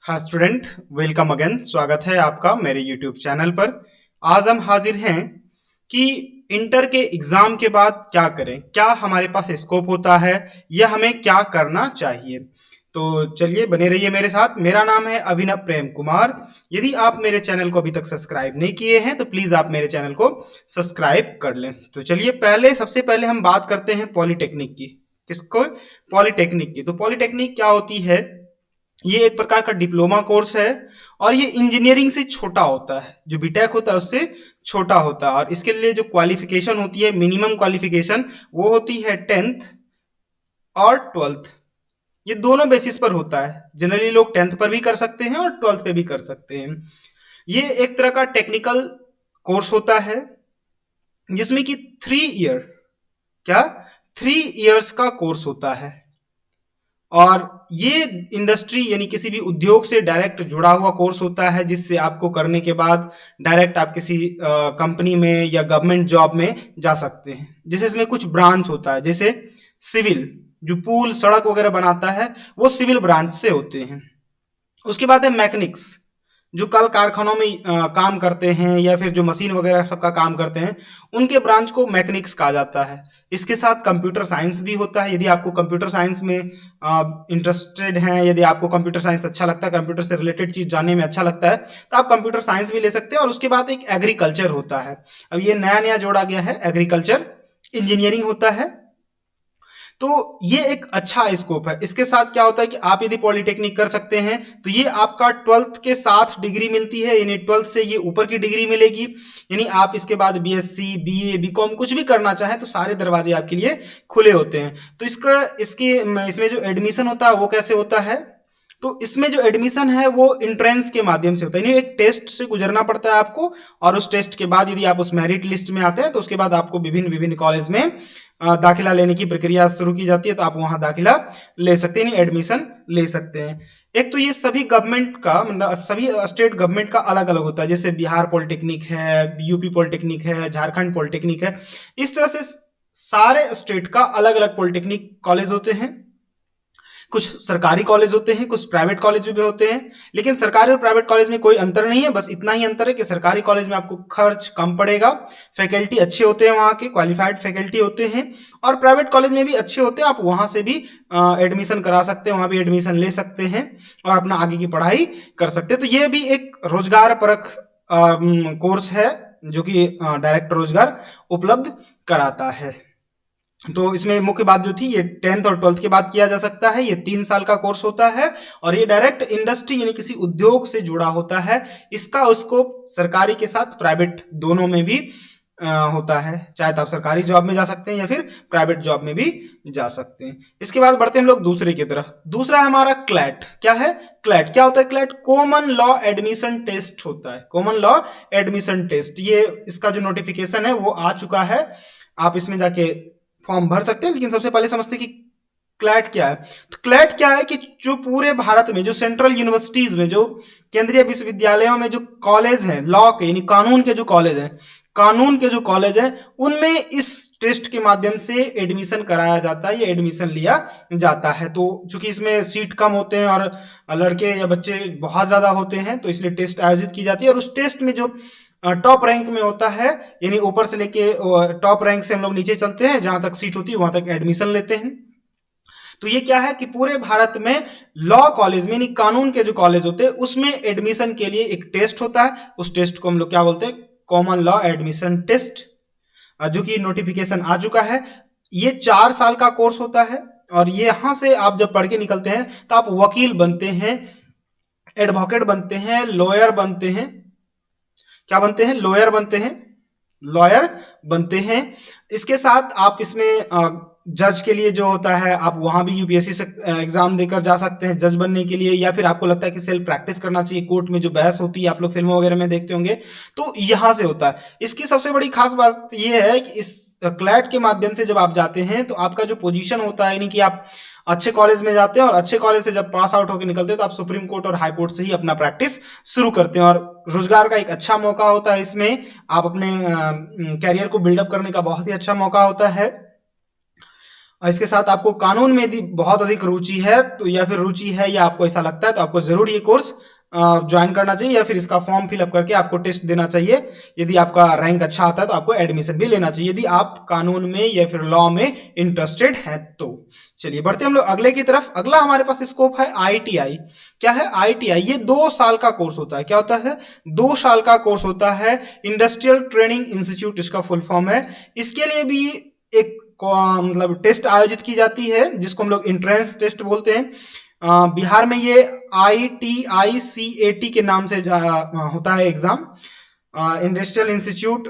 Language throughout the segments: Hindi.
हाँ स्टूडेंट, वेलकम अगेन। स्वागत है आपका मेरे यूट्यूब चैनल पर। आज हम हाजिर हैं कि इंटर के एग्जाम के बाद क्या करें, क्या हमारे पास स्कोप होता है या हमें क्या करना चाहिए। तो चलिए बने रहिए मेरे साथ। मेरा नाम है अभिनव प्रेम कुमार। यदि आप मेरे चैनल को अभी तक सब्सक्राइब नहीं किए हैं तो प्लीज आप मेरे चैनल को सब्सक्राइब कर लें। तो चलिए सबसे पहले हम बात करते हैं पॉलिटेक्निक की। किसको? पॉलिटेक्निक की। तो पॉलिटेक्निक क्या होती है? ये एक प्रकार का डिप्लोमा कोर्स है और ये इंजीनियरिंग से छोटा होता है। जो बीटेक होता है उससे छोटा होता है और इसके लिए जो क्वालिफिकेशन होती है, मिनिमम क्वालिफिकेशन, वो होती है 10th और 12th। ये दोनों बेसिस पर होता है। जनरली लोग 10th पर भी कर सकते हैं और 12th पे भी कर सकते हैं। ये एक तरह का टेक्निकल कोर्स होता है जिसमें कि 3 ईयर, क्या 3 इयर्स का कोर्स होता है और ये इंडस्ट्री यानी किसी भी उद्योग से डायरेक्ट जुड़ा हुआ कोर्स होता है, जिससे आपको करने के बाद डायरेक्ट आप किसी कंपनी में या गवर्नमेंट जॉब में जा सकते हैं। जैसे इसमें कुछ ब्रांच होता है, जैसे सिविल, जो पुल सड़क वगैरह बनाता है वो सिविल ब्रांच से होते हैं। उसके बाद है मैकेनिक्स, जो कल कारखानों में काम करते हैं या फिर जो मशीन वगैरह सबका काम करते हैं, उनके ब्रांच को मैकेनिक्स कहा जाता है। इसके साथ कंप्यूटर साइंस भी होता है। यदि आपको कंप्यूटर साइंस में इंटरेस्टेड हैं, यदि आपको कंप्यूटर साइंस अच्छा लगता है, कंप्यूटर से रिलेटेड चीज जानने में अच्छा लगता है, तो आप कंप्यूटर साइंस भी ले सकते हैं। और उसके बाद एक एग्रीकल्चर होता है। अब ये नया नया जोड़ा गया है, एग्रीकल्चर इंजीनियरिंग होता है। तो ये एक अच्छा स्कोप है। इसके साथ क्या होता है कि आप यदि पॉलिटेक्निक कर सकते हैं तो ये आपका 12th के साथ डिग्री मिलती है, यानी 12th से ये ऊपर की डिग्री मिलेगी। यानी आप इसके बाद बीएससी, बीए, बीकॉम कुछ भी करना चाहें तो सारे दरवाजे आपके लिए खुले होते हैं। तो इसमें जो एडमिशन होता है वो कैसे होता है? तो इसमें जो एडमिशन है वो इंट्रेंस के माध्यम से होता है, यानी एक टेस्ट से गुजरना पड़ता है आपको। और उस टेस्ट के बाद यदि आप उस मेरिट लिस्ट में आते हैं तो उसके बाद आपको विभिन्न विभिन्न कॉलेज में दाखिला लेने की प्रक्रिया शुरू की जाती है। तो आप वहां दाखिला ले सकते हैं, एडमिशन ले सकते हैं। एक तो ये सभी गवर्नमेंट का, मतलब सभी स्टेट गवर्नमेंट का अलग अलग होता है। जैसे बिहार पॉलिटेक्निक है, यूपी पॉलिटेक्निक है, झारखंड पॉलिटेक्निक है। इस तरह से सारे स्टेट का अलग अलग पॉलिटेक्निक कॉलेज होते हैं। कुछ सरकारी कॉलेज होते हैं, कुछ प्राइवेट कॉलेज भी होते हैं। लेकिन सरकारी और प्राइवेट कॉलेज में कोई अंतर नहीं है। बस इतना ही अंतर है कि सरकारी कॉलेज में आपको खर्च कम पड़ेगा, फैकल्टी अच्छे होते हैं, वहाँ के क्वालिफाइड फैकल्टी होते हैं। और प्राइवेट कॉलेज में भी अच्छे होते हैं, आप वहाँ से भी एडमिशन करा सकते हैं, वहाँ भी एडमिशन ले सकते हैं और अपना आगे की पढ़ाई कर सकते हैं। तो ये भी एक रोजगार परक कोर्स है जो कि डायरेक्ट रोजगार उपलब्ध कराता है। तो इसमें मुख्य बात जो थी, ये 10th और 12th के बाद किया जा सकता है। ये 3 साल का कोर्स होता है और ये डायरेक्ट इंडस्ट्री यानी किसी उद्योग से जुड़ा होता है। इसका स्कोप सरकारी के साथ प्राइवेट दोनों में भी होता है। चाहे तो आप सरकारी जॉब में जा सकते हैं या फिर प्राइवेट जॉब में भी जा सकते हैं। इसके बाद बढ़ते हैं हम लोग दूसरे की तरफ। दूसरा है हमारा क्लैट। क्या है क्लैट? क्या होता है CLAT? Common law admission test होता है। कॉमन लॉ एडमिशन टेस्ट, ये इसका जो नोटिफिकेशन है वो आ चुका है। आप इसमें जाके फॉर्म भर सकते हैं। लेकिन सबसे पहले समझते हैं कि क्लैट क्या है। तो क्लैट क्या है कि जो पूरे भारत में जो सेंट्रल यूनिवर्सिटीज में, जो केंद्रीय विश्वविद्यालयों में जो कॉलेज हैं लॉ के, यानी कानून के जो कॉलेज हैं, उनमें इस टेस्ट के माध्यम से एडमिशन कराया जाता है या एडमिशन लिया जाता है। तो चूंकि इसमें सीट कम होते हैं और लड़के या बच्चे बहुत ज्यादा होते हैं, तो इसलिए टेस्ट आयोजित की जाती है। और उस टेस्ट में जो टॉप रैंक में होता है, यानी ऊपर से लेके टॉप रैंक से हम लोग नीचे चलते हैं, जहां तक सीट होती है वहां तक एडमिशन लेते हैं। तो ये क्या है कि पूरे भारत में लॉ कॉलेज में, यानी कानून के जो कॉलेज होते हैं, उसमें एडमिशन के लिए एक टेस्ट होता है। उस टेस्ट को हम लोग क्या बोलते हैं? कॉमन लॉ एडमिशन टेस्ट, जो कि नोटिफिकेशन आ चुका है। ये 4 साल का कोर्स होता है और ये यहां से आप जब पढ़ के निकलते हैं तो आप वकील बनते हैं, एडवोकेट बनते हैं, लॉयर बनते हैं। क्या बनते हैं? लॉयर बनते हैं, लॉयर बनते हैं। इसके साथ आप इसमें जज के लिए जो होता है, आप वहां भी यूपीएससी से एग्जाम देकर जा सकते हैं जज बनने के लिए। या फिर आपको लगता है कि सेल्फ प्रैक्टिस करना चाहिए, कोर्ट में जो बहस होती है, आप लोग फिल्मों वगैरह में देखते होंगे, तो यहां से होता है। इसकी सबसे बड़ी खास बात यह है कि इस क्लैट के माध्यम से जब आप जाते हैं तो आपका जो पोजीशन होता है, यानी कि आप अच्छे कॉलेज में जाते हैं और अच्छे कॉलेज से जब पास आउट होकर निकलते हैं तो आप सुप्रीम कोर्ट और हाई कोर्ट से ही अपना प्रैक्टिस शुरू करते हैं। और रोजगार का एक अच्छा मौका होता है इसमें। आप अपने कैरियर को बिल्डअप करने का बहुत ही अच्छा मौका होता है। और इसके साथ आपको कानून में यदि बहुत अधिक रुचि है तो, या फिर रुचि है या आपको ऐसा लगता है, तो आपको जरूर ये कोर्स ज्वाइन करना चाहिए, या फिर इसका फॉर्म फिलअप करके आपको टेस्ट देना चाहिए। यदि आपका रैंक अच्छा आता है तो आपको एडमिशन भी लेना चाहिए, यदि आप कानून में या फिर लॉ में इंटरेस्टेड हैं तो। चलिए बढ़ते हम लोग अगले की तरफ। अगला हमारे पास स्कोप है आईटीआई। क्या है आईटीआई? ये 2 साल का कोर्स होता है। क्या होता है? 2 साल का कोर्स होता है। इंडस्ट्रियल ट्रेनिंग इंस्टीट्यूट इसका फुल फॉर्म है। इसके लिए भी एक मतलब टेस्ट आयोजित की जाती है जिसको हम लोग एंट्रेंस टेस्ट बोलते हैं। बिहार में ये ITICAT के नाम से होता है exam. Industrial institute,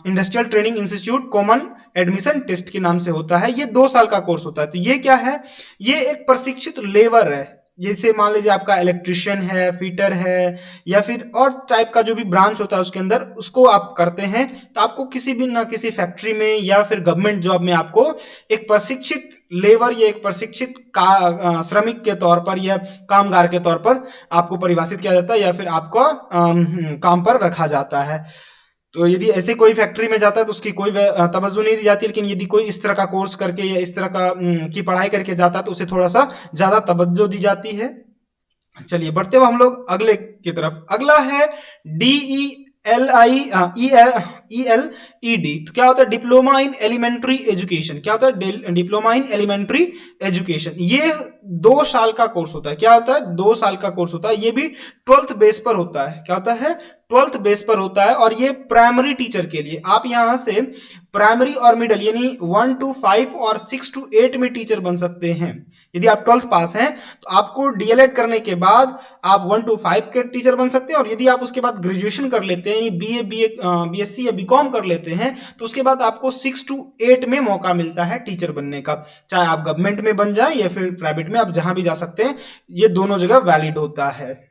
industrial training institute common admission test के नाम से होता है। ये 2 साल का कोर्स होता है। तो ये क्या है? ये एक प्रशिक्षित लेबर है। जैसे मान लीजिए आपका इलेक्ट्रिशियन है, फिटर है, या फिर और टाइप का जो भी ब्रांच होता है उसके अंदर, उसको आप करते हैं तो आपको किसी भी ना किसी फैक्ट्री में या फिर गवर्नमेंट जॉब में आपको एक प्रशिक्षित लेबर या एक प्रशिक्षित श्रमिक के तौर पर या कामगार के तौर पर आपको परिभाषित किया जाता है, या फिर आपको काम पर रखा जाता है। तो यदि ऐसे कोई फैक्ट्री में जाता है तो उसकी कोई तवज्जो नहीं दी जाती, लेकिन यदि कोई इस तरह का कोर्स करके या इस तरह का की पढ़ाई करके जाता है तो उसे थोड़ा सा ज्यादा तवज्जो दी जाती है। चलिए बढ़ते हुए हम लोग अगले की तरफ। अगला है DELIELED। तो क्या होता है? Diploma in elementary education. क्या होता है? Diploma in elementary education. ये 2 साल का कोर्स होता है। क्या होता है? 2 साल का कोर्स होता है। ये भी 12th बेस पर होता है। क्या होता है? 12th बेस पर होता है। और ये प्राइमरी टीचर के लिए, आप यहां से प्राइमरी और मिडिल यानी 1 to 5 और 6 to 8 में टीचर बन सकते हैं। यदि आप 12th पास हैं तो आपको डीएलएड करने के बाद आप 1 to 5 के टीचर बन सकते हैं। और यदि आप उसके बाद ग्रेजुएशन कर लेते हैं, यानी बीएससी या बीकॉम कर लेते हैं, तो उसके बाद आपको 6 to 8 में मौका मिलता है टीचर बनने का। चाहे आप गवर्नमेंट में बन जाए या फिर प्राइवेट में, आप जहां भी जा सकते हैं। ये दोनों जगह वैलिड होता है।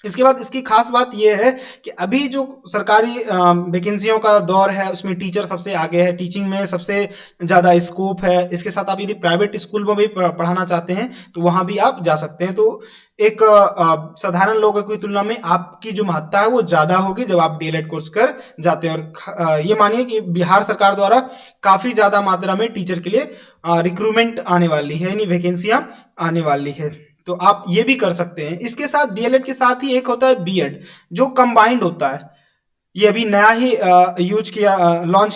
इसके बाद इसकी खास बात यह है कि अभी जो सरकारी वैकेंसियों का दौर है उसमें टीचर सबसे आगे है, टीचिंग में सबसे ज़्यादा स्कोप है। इसके साथ आप यदि प्राइवेट स्कूल में भी पढ़ाना चाहते हैं तो वहां भी आप जा सकते हैं। तो एक साधारण लोगों की तुलना में आपकी जो महत्ता है वो ज़्यादा होगी जब आप डीएलएड कोर्स कर जाते हैं। और ये मानिए कि बिहार सरकार द्वारा काफ़ी ज़्यादा मात्रा में टीचर के लिए रिक्रूटमेंट आने वाली है, यानी वैकेंसियां आने वाली है। तो आप ये भी कर सकते हैं। इसके साथ डीएलएड के साथ ही एक होता है बीएड, जो कंबाइंड होता है। ये अभी नया ही लॉन्च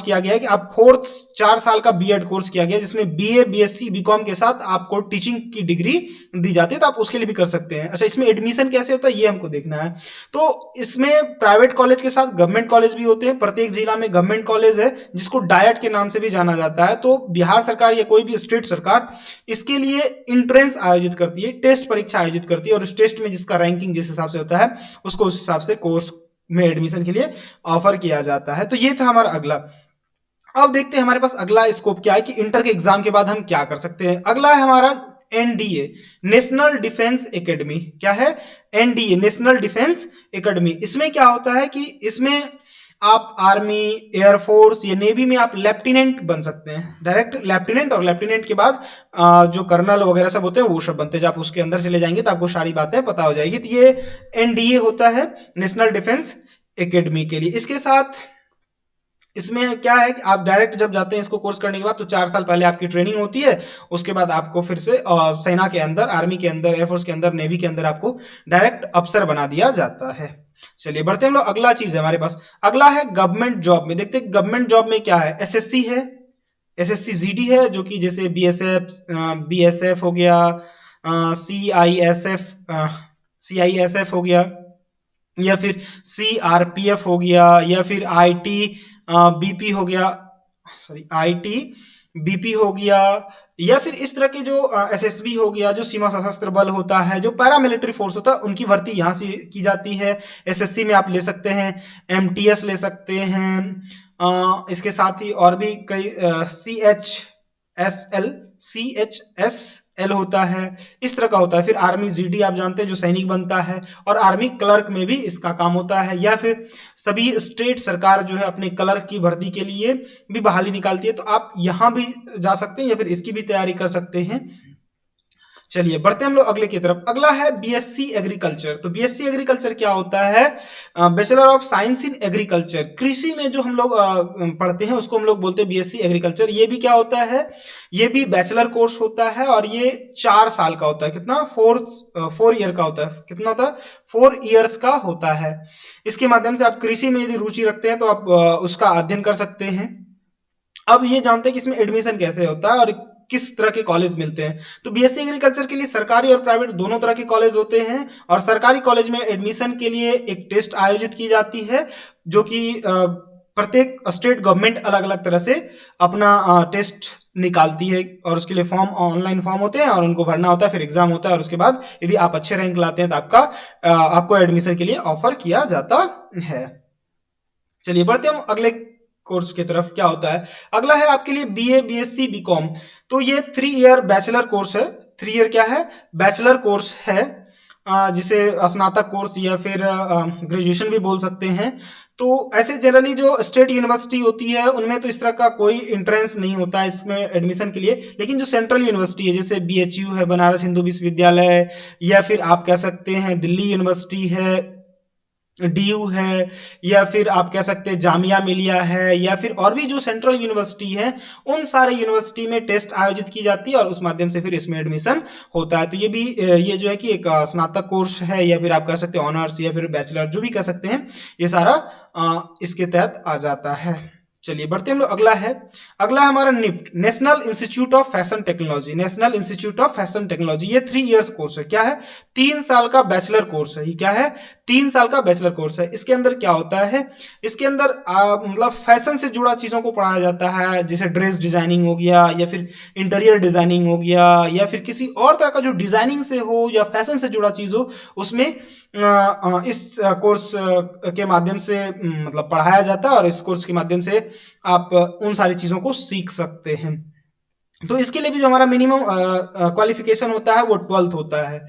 किया गया है कि आप 4 साल का बीएड कोर्स किया गया, जिसमें बीए, बीएससी, बीकॉम के साथ आपको टीचिंग की डिग्री दी जाती है। तो आप उसके लिए भी कर सकते हैं। अच्छा, इसमें एडमिशन कैसे होता है ये हमको देखना है। तो इसमें प्राइवेट कॉलेज के साथ गवर्नमेंट कॉलेज भी होते हैं। प्रत्येक जिला में गवर्नमेंट कॉलेज है जिसको डायट के नाम से भी जाना जाता है। तो बिहार सरकार या कोई भी स्टेट सरकार इसके लिए इंट्रेंस आयोजित करती है, टेस्ट परीक्षा आयोजित करती है, और उस टेस्ट में जिसका रैंकिंग जिस हिसाब से होता है उसको उस हिसाब से कोर्स में एडमिशन के लिए ऑफर किया जाता है। तो ये था हमारा अगला। अब देखते हैं हमारे पास अगला स्कोप क्या है कि इंटर के एग्जाम के बाद हम क्या कर सकते हैं। अगला है हमारा एनडीए, नेशनल डिफेंस एकेडमी। क्या है? NDA, national defence academy. इसमें क्या होता है कि इसमें आप आर्मी, एयरफोर्स या नेवी में आप लेफ्टिनेंट बन सकते हैं, डायरेक्ट लेफ्टिनेंट। और लेफ्टिनेंट के बाद जो कर्नल वगैरह सब होते हैं वो सब बनते हैं। जब आप उसके अंदर चले जाएंगे तो आपको सारी बातें पता हो जाएगी। तो ये एनडीए होता है, नेशनल डिफेंस एकेडमी के लिए। इसके साथ इसमें क्या है कि आप डायरेक्ट जब जाते हैं इसको कोर्स करने के बाद तो 4 साल पहले आपकी ट्रेनिंग होती है। उसके बाद आपको फिर से सेना के अंदर, आर्मी के अंदर, एयरफोर्स के अंदर, नेवी के अंदर आपको डायरेक्ट अफसर बना दिया जाता है। चलिए बढ़ते हम लोग। अगला चीज है हमारे पास, अगला है गवर्नमेंट जॉब में। देखते हैं गवर्नमेंट जॉब में क्या है। एसएससी है, एसएससी जीडी है, जो कि जैसे बीएसएफ हो गया, सीआईएसएफ हो गया, या फिर सीआरपीएफ हो गया, या फिर बीपी हो गया, आईटी बीपी हो गया, या फिर इस तरह के जो एसएसबी हो गया, जो सीमा सशस्त्र बल होता है, जो पैरामिलिट्री फोर्स होता है, उनकी भर्ती यहाँ से की जाती है। एसएससी में आप ले सकते हैं, एमटीएस ले सकते हैं। इसके साथ ही और भी कई सीएचएसएल होता है, इस तरह का होता है। फिर आर्मी जीडी आप जानते हैं जो सैनिक बनता है, और आर्मी क्लर्क में भी इसका काम होता है। या फिर सभी स्टेट सरकार जो है अपने क्लर्क की भर्ती के लिए भी बहाली निकालती है। तो आप यहां भी जा सकते हैं या फिर इसकी भी तैयारी कर सकते हैं। चलिए बढ़ते हैं हम लोग अगले की तरफ। अगला है बीएससी एग्रीकल्चर। तो बीएससी एग्रीकल्चर क्या होता है? Bachelor of science in agriculture. कृषि में जो हम लोग पढ़ते हैं उसको हम लोग बोलते हैं बीएससी एग्रीकल्चर। ये भी क्या होता है? ये भी बैचलर कोर्स होता है और ये 4 साल का होता है। कितना? 4 ईयर का होता है। कितना होता है? 4 ईयर्स का होता है। इसके माध्यम से आप कृषि में यदि रुचि रखते हैं तो आप उसका अध्ययन कर सकते हैं। अब ये जानते हैं कि इसमें एडमिशन कैसे होता है और किस तरह के कॉलेज मिलते हैं। तो बीएससी एग्रीकल्चर के लिए सरकारी और प्राइवेट दोनों तरह के कॉलेज होते हैं और सरकारी कॉलेज में एडमिशन के लिए एक टेस्ट आयोजित की जाती है जो कि प्रत्येक स्टेट गवर्नमेंट अलग अलग तरह से अपना टेस्ट निकालती है और उसके लिए फॉर्म, ऑनलाइन फॉर्म होते हैं और उनको भरना होता है, फिर एग्जाम होता है और उसके बाद यदि आप अच्छे रैंक लाते हैं तो आपको एडमिशन के लिए ऑफर किया जाता है। चलिए बढ़ते हम अगले कोर्स की तरफ। क्या होता है? अगला है आपके लिए बीए, बीएससी, बीकॉम। तो ये 3 ईयर बैचलर कोर्स है। 3 ईयर क्या है? बैचलर कोर्स है, जिसे स्नातक कोर्स या फिर ग्रेजुएशन भी बोल सकते हैं। तो ऐसे जनरली जो स्टेट यूनिवर्सिटी होती है उनमें तो इस तरह का कोई एंट्रेंस नहीं होता है इसमें एडमिशन के लिए, लेकिन जो सेंट्रल यूनिवर्सिटी है जैसे बीएचयू है, बनारस हिंदू विश्वविद्यालय, या फिर आप कह सकते हैं दिल्ली यूनिवर्सिटी है, डीयू है, या फिर आप कह सकते हैं जामिया मिलिया है, या फिर और भी जो सेंट्रल यूनिवर्सिटी है उन सारे यूनिवर्सिटी में टेस्ट आयोजित की जाती है और उस माध्यम से फिर इसमें एडमिशन होता है। तो ये जो है कि एक स्नातक कोर्स है या फिर आप कह सकते हैं ऑनर्स या फिर बैचलर, जो भी कह सकते हैं, ये सारा इसके तहत आ जाता है। चलिए बढ़ते हम लोग। अगला है हमारा NIFT, national institute of fashion technology. National institute of fashion technology ये 3 इयर्स कोर्स है। क्या है? 3 साल का बैचलर कोर्स है। ये क्या है? 3 साल का बैचलर कोर्स है। इसके अंदर क्या होता है? इसके अंदर मतलब फैशन से जुड़ा चीजों को पढ़ाया जाता है, जैसे ड्रेस डिजाइनिंग हो गया या फिर इंटीरियर डिजाइनिंग हो गया या फिर किसी और तरह का जो डिजाइनिंग से हो या फैशन से जुड़ा चीज हो, उसमें इस कोर्स के माध्यम से मतलब पढ़ाया जाता है और इस कोर्स के माध्यम से आप उन सारी चीजों को सीख सकते हैं। तो इसके लिए भी जो हमारा मिनिमम क्वालिफिकेशन होता है वो 12th होता है।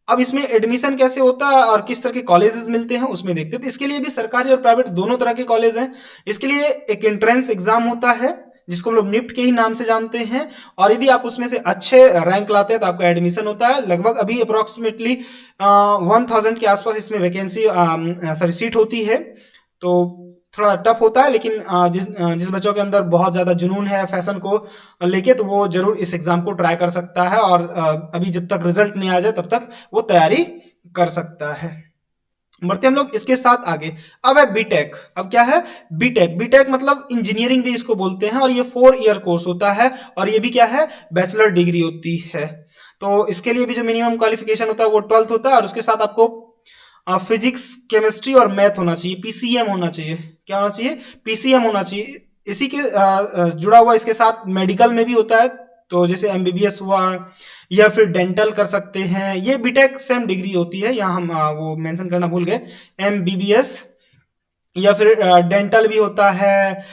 अब इसमें एडमिशन कैसे होता है और किस तरह के कॉलेजेस मिलते हैं उसमें देखते हैं। तो इसके लिए भी सरकारी और प्राइवेट दोनों तरह के कॉलेज हैं। इसके लिए एक एंट्रेंस एग्जाम होता है जिसको हम लोग निफ्ट के ही नाम से जानते हैं, और यदि आप उसमें से अच्छे रैंक लाते हैं तो आपका एडमिशन होता है। लगभग अभी अप्रोक्सीमेटली 1000 के आसपास इसमें वैकेंसी सीट होती है। तो थोड़ा टफ होता है, लेकिन जिस बच्चों के अंदर बहुत ज्यादा जुनून है फैशन को लेके तो वो जरूर इस एग्जाम को ट्राई कर सकता है और अभी जब तक रिजल्ट नहीं आ जाए तब तक वो तैयारी कर सकता है। बढ़ते हम लोग इसके साथ आगे। अब है बीटेक। अब क्या है? बीटेक। बीटेक मतलब इंजीनियरिंग भी इसको बोलते हैं और ये 4 ईयर कोर्स होता है और ये भी क्या है? बैचलर डिग्री होती है। तो इसके लिए भी जो मिनिमम क्वालिफिकेशन होता है वो 12th होता है और उसके साथ आपको फिजिक्स, केमिस्ट्री और मैथ होना चाहिए, पीसीएम होना चाहिए। क्या होना चाहिए? पीसीएम होना चाहिए। इसी के जुड़ा हुआ इसके साथ मेडिकल में भी होता है, तो जैसे एमबीबीएस हुआ या फिर डेंटल कर सकते हैं। ये बीटेक सेम डिग्री होती है, यहाँ हम वो मेंशन करना भूल गए, एमबीबीएस या फिर डेंटल भी होता है।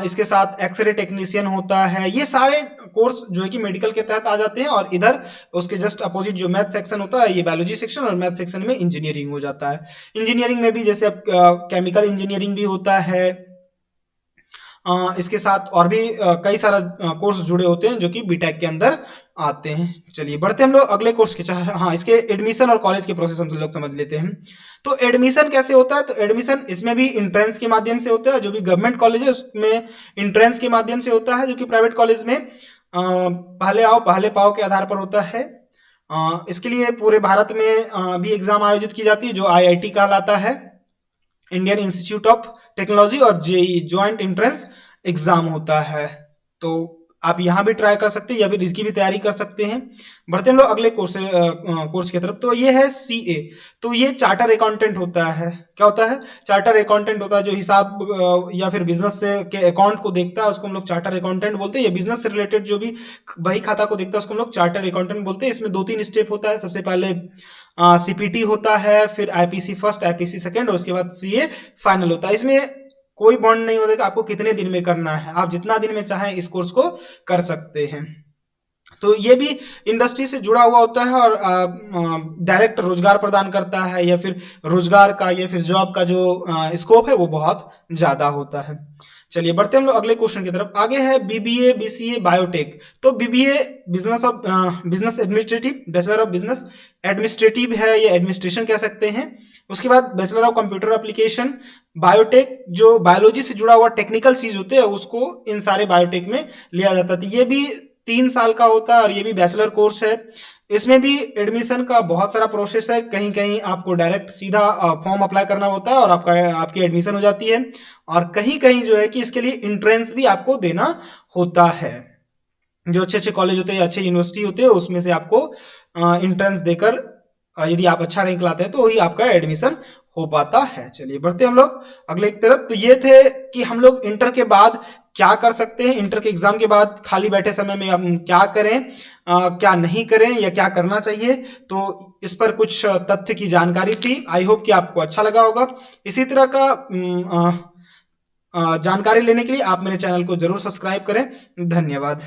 इसके साथ एक्सरे टेक्नीशियन होता है। ये सारे कोर्स जो है कि मेडिकल के तहत आ जाते हैं और इधर उसके जस्ट अपोजिट जो मैथ सेक्शन होता है ये बायोलॉजी सेक्शन और मैथ सेक्शन में इंजीनियरिंग हो जाता है। इंजीनियरिंग में भी जैसे अब केमिकल इंजीनियरिंग भी होता है। इसके साथ और भी कई सारा कोर्स जुड़े होते हैं जो कि बीटेक के अंदर आते हैं। चलिए बढ़ते हम लोग अगले कोर्स के इसके एडमिशन और कॉलेज के प्रोसेस हम लोग समझ लेते हैं। तो एडमिशन कैसे होता है? तो एडमिशन इसमें भी इंट्रेंस के माध्यम से होता है। जो भी गवर्नमेंट कॉलेज है उसमें इंट्रेंस के माध्यम से होता है, जो कि प्राइवेट कॉलेज में पहले आओ पहले पाओ के आधार पर होता है। इसके लिए पूरे भारत में भी एग्जाम आयोजित की जाती है जो आईआईटी कहलाता है, इंडियन इंस्टीट्यूट ऑफ टेक्नोलॉजी, और जेई ज्वाइंट एंट्रेंस एग्जाम होता है। तो आप यहाँ भी ट्राई कर सकते हैं या फिर इसकी भी तैयारी कर सकते हैं। बढ़ते हम लोग अगले कोर्स की तरफ। तो ये है सीए। तो ये चार्टर अकाउंटेंट होता है। क्या होता है? चार्टर अकाउंटेंट होता है जो हिसाब या फिर बिजनेस से के अकाउंट को देखता है उसको हम लोग चार्टर अकाउंटेंट बोलते हैं। या बिजनेस से रिलेटेड जो भी बही खाता को देखता है उसको हम लोग चार्टर अकाउंटेंट बोलते हैं। इसमें 2-3 स्टेप होता है। सबसे पहले सीपीटी होता है, फिर आईपीसी फर्स्ट, आईपीसी सेकंड और उसके बाद सीए फाइनल होता है। इसमें कोई बॉन्ड नहीं होता कि आपको कितने दिन में करना है, आप जितना दिन में चाहें इस कोर्स को कर सकते हैं। तो ये भी इंडस्ट्री से जुड़ा हुआ होता है और डायरेक्ट रोजगार प्रदान करता है या फिर रोजगार का या फिर जॉब का जो स्कोप है वो बहुत ज्यादा होता है। चलिए बढ़ते हम लोग अगले क्वेश्चन की तरफ। आगे है बीबीए, बीसीए, बायोटेक। तो BBA business administrative, bachelor of business administrative है, ये एडमिनिस्ट्रेशन कह सकते हैं। उसके बाद bachelor of computer application. Biotech जो बायोलॉजी से जुड़ा हुआ टेक्निकल चीज होते हैं उसको इन सारे बायोटेक में लिया जाता है। ये भी 3 साल का होता है और ये भी बैचलर कोर्स है। इसमें भी एडमिशन का बहुत सारा प्रोसेस है, कहीं कहीं आपको डायरेक्ट सीधा फॉर्म अप्लाई करना होता है और आपकी एडमिशन हो जाती है, और कहीं कहीं जो है कि इसके लिए इंट्रेंस भी आपको देना होता है। जो अच्छे अच्छे कॉलेज होते हैं, अच्छे यूनिवर्सिटी होते हैं, उसमें से आपको इंट्रेंस देकर यदि आप अच्छा रैंक लाते हैं तो वही आपका एडमिशन हो पाता है। चलिए बढ़ते हम लोग अगले एक तरफ। तो ये थे कि हम लोग इंटर के बाद क्या कर सकते हैं, इंटर के एग्जाम के बाद खाली बैठे समय में हम क्या करें, क्या नहीं करें या क्या करना चाहिए। तो इस पर कुछ तथ्य की जानकारी थी। आई होप कि आपको अच्छा लगा होगा। इसी तरह का जानकारी लेने के लिए आप मेरे चैनल को जरूर सब्सक्राइब करें। धन्यवाद।